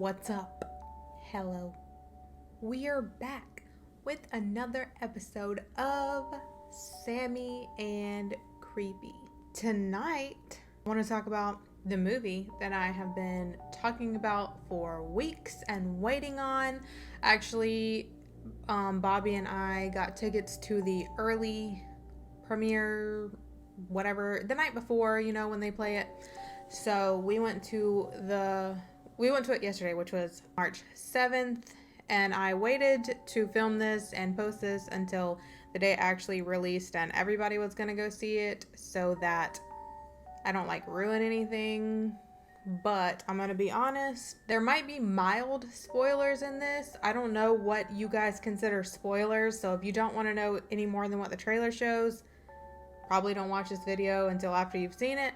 What's up? Hello. We are back with another episode of Sammy and Creepy. Tonight, I want to talk about the movie that I have been talking about for weeks and waiting on. Actually, Bobby and I got tickets to the early premiere, whatever, the night before, when they play it. So we went to it yesterday, which was March 7th, and I waited to film this and post this until the day actually released and everybody was going to go see it so that I don't ruin anything. But I'm going to be honest, there might be mild spoilers in this. I don't know what you guys consider spoilers, so if you don't want to know any more than what the trailer shows, probably don't watch this video until after you've seen it.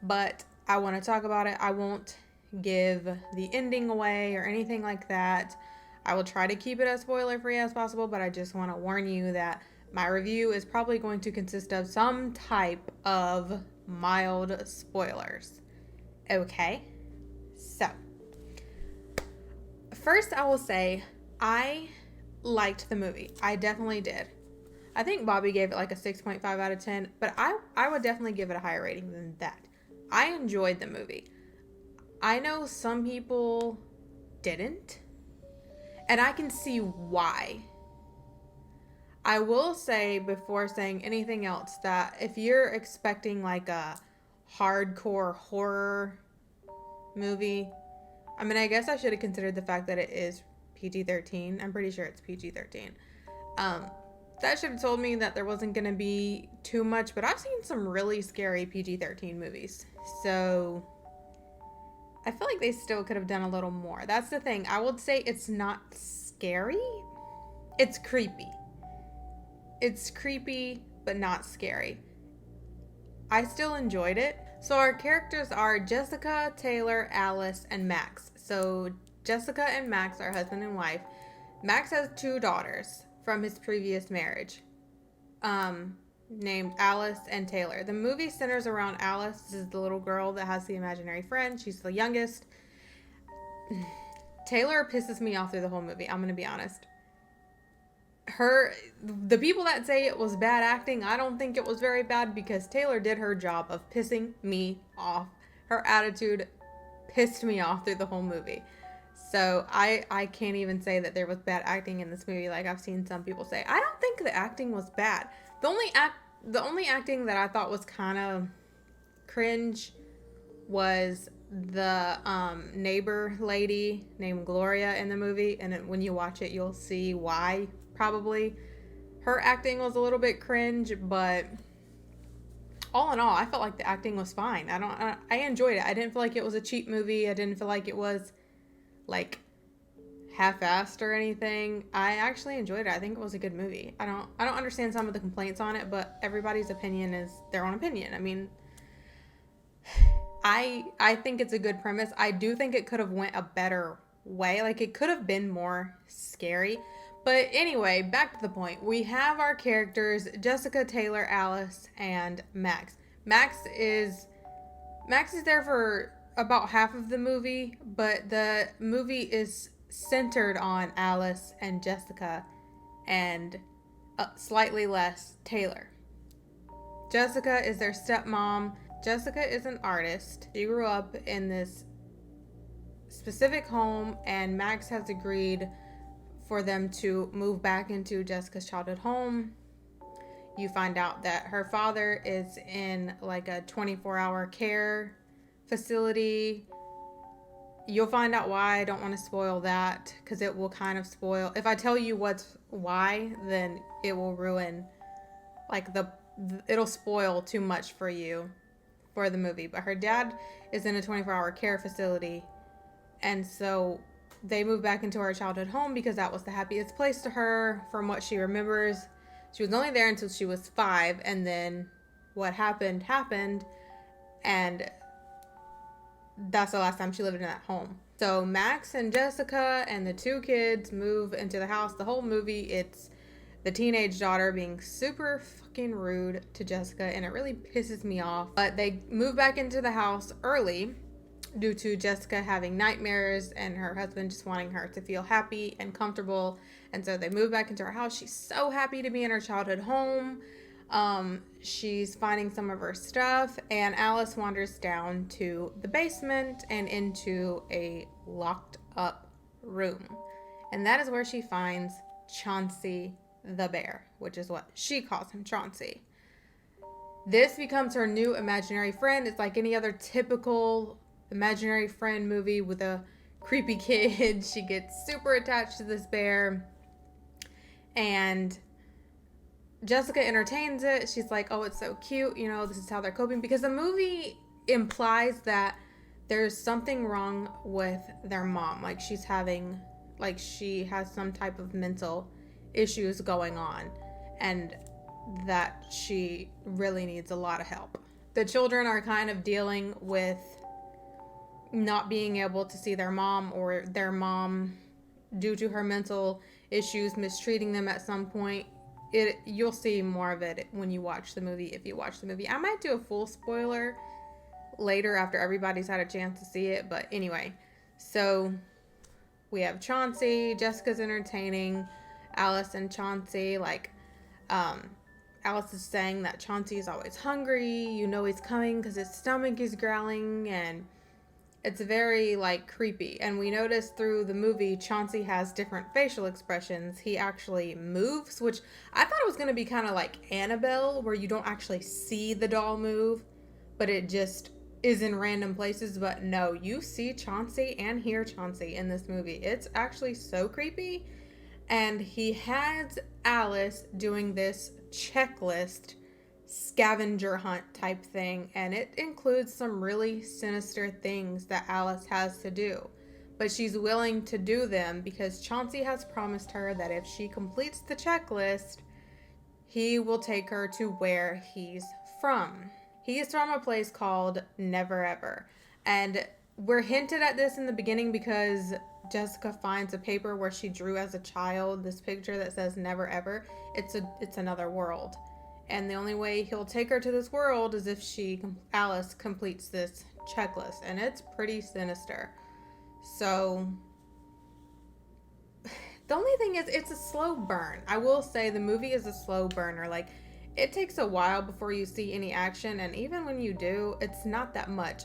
But I want to talk about it. I won't give the ending away or anything like that. I will try to keep it as spoiler free as possible, but I just want to warn you that my review is probably going to consist of some type of mild spoilers. Okay? So, first I will say I liked the movie. I definitely did. I think Bobby gave it a 6.5 out of 10, but I would definitely give it a higher rating than that. I enjoyed the movie. I know some people didn't, and I can see why. I will say, before saying anything else, that if you're expecting a hardcore horror movie, I guess I should have considered the fact that it is PG-13. I'm pretty sure it's PG-13. That should have told me that there wasn't going to be too much, but I've seen some really scary PG-13 movies. So I feel like they still could have done a little more. That's the thing. I would say it's not scary. It's creepy. It's creepy, but not scary. I still enjoyed it. So our characters are Jessica, Taylor, Alice, and Max. So Jessica and Max are husband and wife. Max has 2 daughters from his previous marriage, named Alice and Taylor. The movie centers around Alice. This is the little girl that has the imaginary friend. She's the youngest. Taylor pisses me off through the whole movie. I'm going to be honest. The people that say it was bad acting, I don't think it was very bad because Taylor did her job of pissing me off. Her attitude pissed me off through the whole movie. So I can't even say that there was bad acting in this movie like I've seen some people say. I don't think the acting was bad. The only acting that I thought was kind of cringe was the neighbor lady named Gloria in the movie, and when you watch it you'll see why. Probably her acting was a little bit cringe, but all in all I felt like the acting was fine. I enjoyed it. I didn't feel like it was a cheap movie. I didn't feel like it was half-assed or anything. I actually enjoyed it. I think it was a good movie. I don't understand some of the complaints on it, but everybody's opinion is their own opinion. I think it's a good premise. I do think it could have went a better way. It could have been more scary. But anyway, back to the point. We have our characters, Jessica, Taylor, Alice, and Max. Max is there for about half of the movie, but the movie is centered on Alice and Jessica and slightly less Taylor. Jessica is their stepmom. Jessica is an artist. She grew up in this specific home, and Max has agreed for them to move back into Jessica's childhood home. You find out that her father is in a 24-hour care facility. You'll find out why. I don't want to spoil that because it will kind of spoil. If I tell you why, then it will ruin, it'll spoil too much for you for the movie. But her dad is in a 24-hour care facility, and so they moved back into her childhood home because that was the happiest place to her from what she remembers. She was only there until she was 5, and then what happened, and that's the last time she lived in that home. So Max and Jessica and the 2 kids move into the house. The whole movie, it's the teenage daughter being super fucking rude to Jessica, and it really pisses me off. But they move back into the house early, due to Jessica having nightmares and her husband just wanting her to feel happy and comfortable. And so they move back into her house. She's so happy to be in her childhood home. She's finding some of her stuff, and Alice wanders down to the basement and into a locked up room. And that is where she finds Chauncey the bear, which is what she calls him, Chauncey. This becomes her new imaginary friend. It's like any other typical imaginary friend movie with a creepy kid. She gets super attached to this bear, and Jessica entertains it. She's like, oh, it's so cute. You know, this is how they're coping. Because the movie implies that there's something wrong with their mom. Like, she has some type of mental issues going on. And that she really needs a lot of help. The children are kind of dealing with not being able to see their mom, or their mom, due to her mental issues, mistreating them at some point. You'll see more of it when you watch the movie, if you watch the movie. I might do a full spoiler later after everybody's had a chance to see it, but anyway. So we have Chauncey, Jessica's entertaining Alice and Chauncey. Like, Alice is saying that Chauncey is always hungry. You know he's coming because his stomach is growling, and it's very, like, creepy. And we notice through the movie, Chauncey has different facial expressions. He actually moves, which I thought it was going to be kind of like Annabelle, where you don't actually see the doll move, but it just is in random places. But no, you see Chauncey and hear Chauncey in this movie. It's actually so creepy. And he has Alice doing this checklist scavenger hunt type thing, and it includes some really sinister things that Alice has to do, but she's willing to do them because Chauncey has promised her that if she completes the checklist, he will take her to where he's from. He's from a place called Never Ever, and we're hinted at this in the beginning because Jessica finds a paper where she drew as a child this picture that says Never Ever. It's another world. And the only way he'll take her to this world is if Alice completes this checklist. And it's pretty sinister. So, the only thing is, it's a slow burn. I will say the movie is a slow burner. Like, it takes a while before you see any action. And even when you do, it's not that much.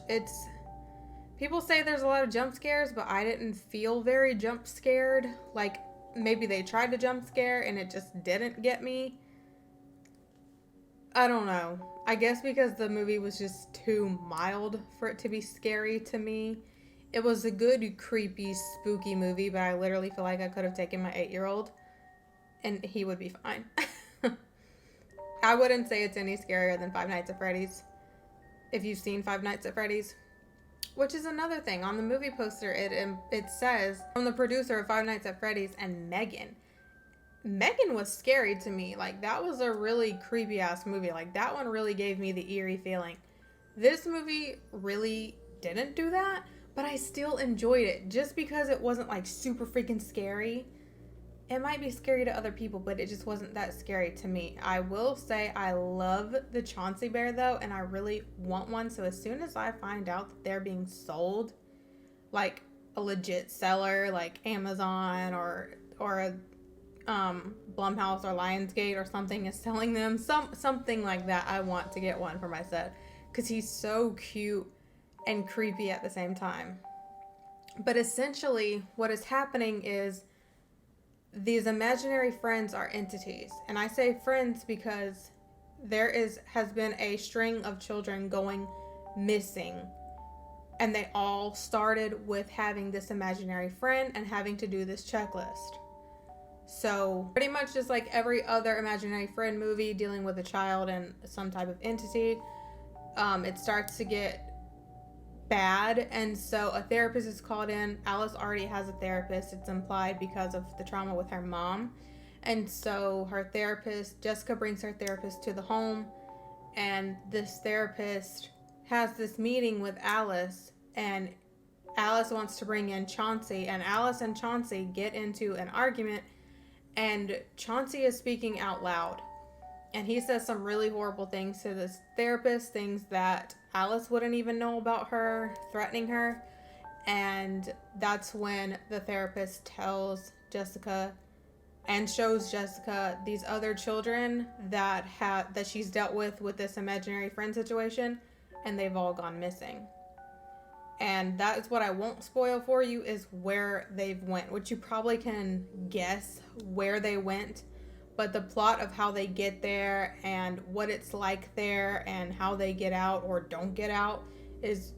People say there's a lot of jump scares, but I didn't feel very jump scared. Like, maybe they tried to jump scare and it just didn't get me. I don't know. I guess because the movie was just too mild for it to be scary to me. It was a good, creepy, spooky movie, but I literally feel like I could have taken my 8-year-old and he would be fine. I wouldn't say it's any scarier than Five Nights at Freddy's. If you've seen Five Nights at Freddy's. Which is another thing. On the movie poster, it says, from the producer of Five Nights at Freddy's and Megan. Megan was scary to me. Like, that was a really creepy ass movie. Like, that one really gave me the eerie feeling. This movie really didn't do that, but I still enjoyed it. Just because it wasn't, like, super freaking scary. It might be scary to other people, but it just wasn't that scary to me. I will say I love the Chauncey bear, though, and I really want one. So as soon as I find out that they're being sold, like a legit seller, like Amazon or a Blumhouse or Lionsgate or something is selling them, something like that, I want to get one for my set because he's so cute and creepy at the same time. But essentially what is happening is these imaginary friends are entities, and I say friends because has been a string of children going missing, and they all started with having this imaginary friend and having to do this checklist. So pretty much just like every other imaginary friend movie dealing with a child and some type of entity, it starts to get bad, and so a therapist is called in. Alice already has a therapist, it's implied, because of the trauma with her mom. And so Jessica brings her therapist to the home, and this therapist has this meeting with Alice, and Alice wants to bring in Chauncey, and Alice and Chauncey get into an argument, and Chauncey is speaking out loud, and he says some really horrible things to this therapist, things that Alice wouldn't even know about her threatening her. And that's when the therapist tells Jessica and shows Jessica these other children that she's dealt with this imaginary friend situation, and they've all gone missing. And that is what I won't spoil for you, is where they've went, which you probably can guess where they went, but the plot of how they get there and what it's like there and how they get out or don't get out is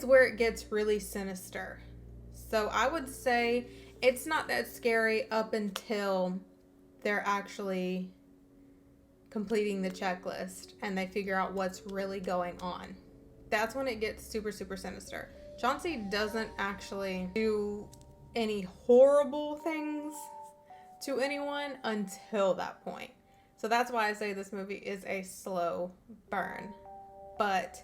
where it gets really sinister. So I would say it's not that scary up until they're actually completing the checklist and they figure out what's really going on. That's when it gets super, super sinister. Chauncey doesn't actually do any horrible things to anyone until that point. So that's why I say this movie is a slow burn. But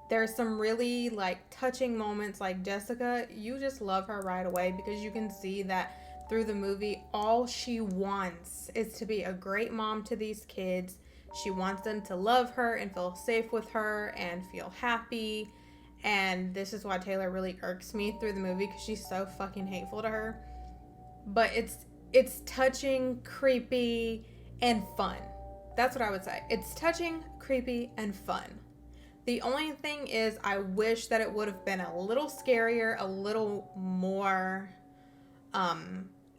there's some really like touching moments, like Jessica, you just love her right away because you can see that through the movie, all she wants is to be a great mom to these kids. She wants them to love her and feel safe with her and feel happy. And this is why Taylor really irks me through the movie, because she's so fucking hateful to her. But it's touching, creepy, and fun. That's what I would say. It's touching, creepy, and fun. The only thing is, I wish that it would have been a little scarier, a little more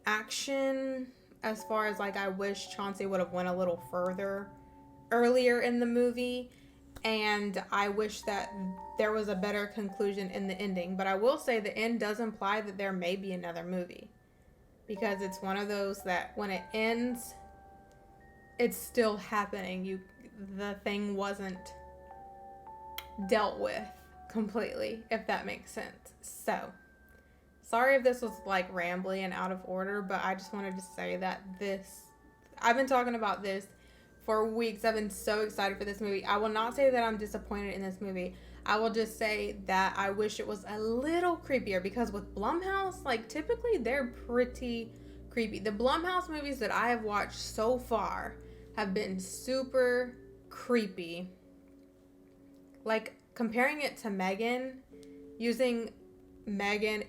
action, as far as like I wish Chauncey would have went a little further earlier in the movie, and I wish that there was a better conclusion in the ending. But I will say the end does imply that there may be another movie, because it's one of those that when it ends, it's still happening. The thing wasn't dealt with completely, if that makes sense. So sorry if this was like rambly and out of order, but I just wanted to say that I've been talking about this for weeks. I've been so excited for this movie. I will not say that I'm disappointed in this movie. I will just say that I wish it was a little creepier, because with Blumhouse, like typically they're pretty creepy. The Blumhouse movies that I have watched so far have been super creepy. Like comparing it to Megan, using Megan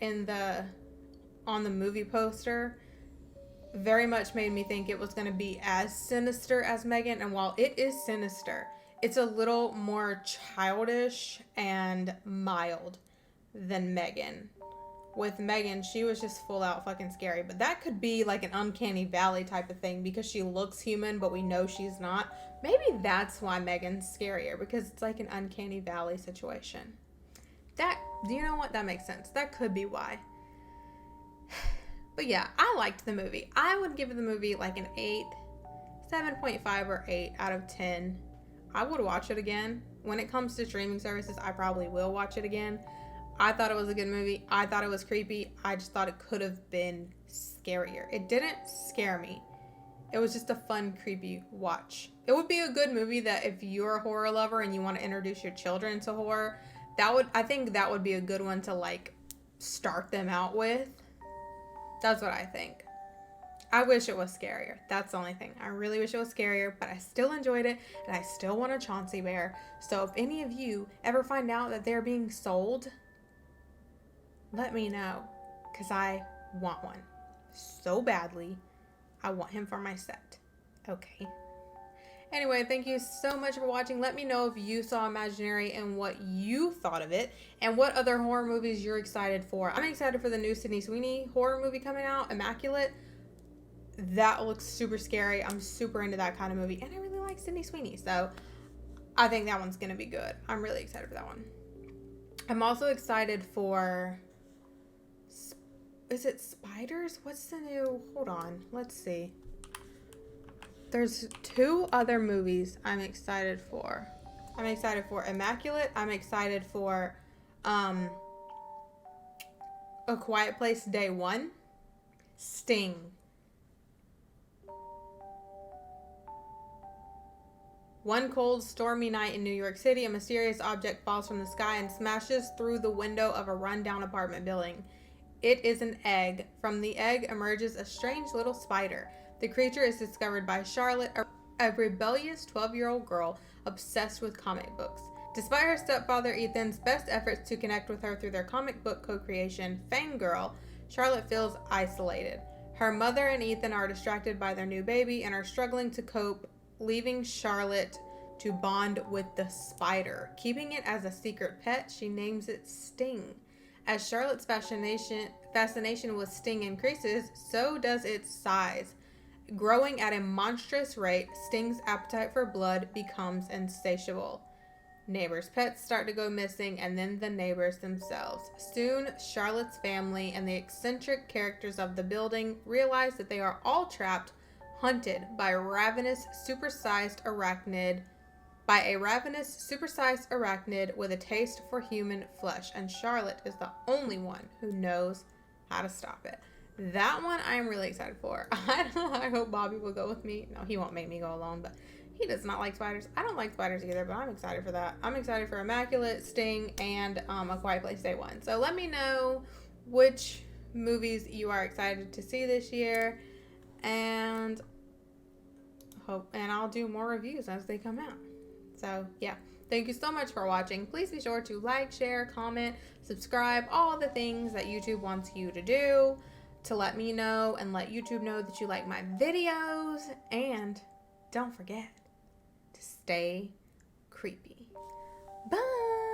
on the movie poster very much made me think it was going to be as sinister as Megan. And while it is sinister, it's a little more childish and mild than Megan. With Megan, she was just full out fucking scary. But that could be like an uncanny valley type of thing, because she looks human, but we know she's not. Maybe that's why Megan's scarier, because it's like an uncanny valley situation. Do you know what? That makes sense. That could be why. But yeah, I liked the movie. I would give the movie like an 8, 7.5 or 8 out of 10. I would watch it again. When it comes to streaming services, I probably will watch it again. I thought it was a good movie. I thought it was creepy. I just thought it could have been scarier. It didn't scare me. It was just a fun, creepy watch. It would be a good movie that if you're a horror lover and you want to introduce your children to horror, I think that would be a good one to like start them out with. That's what I think. I wish it was scarier. That's the only thing. I really wish it was scarier, but I still enjoyed it, and I still want a Chauncey bear. So if any of you ever find out that they're being sold, let me know, because I want one so badly. I want him for my set. Okay. Anyway, thank you so much for watching. Let me know if you saw Imaginary and what you thought of it, and what other horror movies you're excited for. I'm excited for the new Sydney Sweeney horror movie coming out, Immaculate. That looks super scary. I'm super into that kind of movie, and I really like Sydney Sweeney, so I think that one's gonna be good. I'm really excited for that one. I'm also excited for, is it Spiders? What's the new, hold on, let's see. There's 2 other movies I'm excited for. I'm excited for Immaculate. I'm excited for A Quiet Place Day 1. Sting. One cold, stormy night in New York City, a mysterious object falls from the sky and smashes through the window of a rundown apartment building. It is an egg. From the egg emerges a strange little spider. The creature is discovered by Charlotte, a rebellious 12-year-old girl obsessed with comic books. Despite her stepfather Ethan's best efforts to connect with her through their comic book co-creation, Fangirl, Charlotte feels isolated. Her mother and Ethan are distracted by their new baby and are struggling to cope, leaving Charlotte to bond with the spider. Keeping it as a secret pet, she names it Sting. As Charlotte's fascination with Sting increases, so does its size. Growing at a monstrous rate, Sting's appetite for blood becomes insatiable. Neighbors' pets start to go missing, and then the neighbors themselves. Soon, Charlotte's family and the eccentric characters of the building realize that they are all trapped, hunted by a ravenous, supersized arachnid with a taste for human flesh, and Charlotte is the only one who knows how to stop it. That one I am really excited for. I hope Bobby will go with me. No, he won't make me go alone, but he does not like spiders. I don't like spiders either, but I'm excited for that. I'm excited for Immaculate, Sting, and A Quiet Place Day 1. So let me know which movies you are excited to see this year, and I'll do more reviews as they come out. So yeah, thank you so much for watching. Please be sure to like, share, comment, subscribe, all the things that YouTube wants you to do to let me know and let YouTube know that you like my videos. And don't forget to stay creepy. Bye.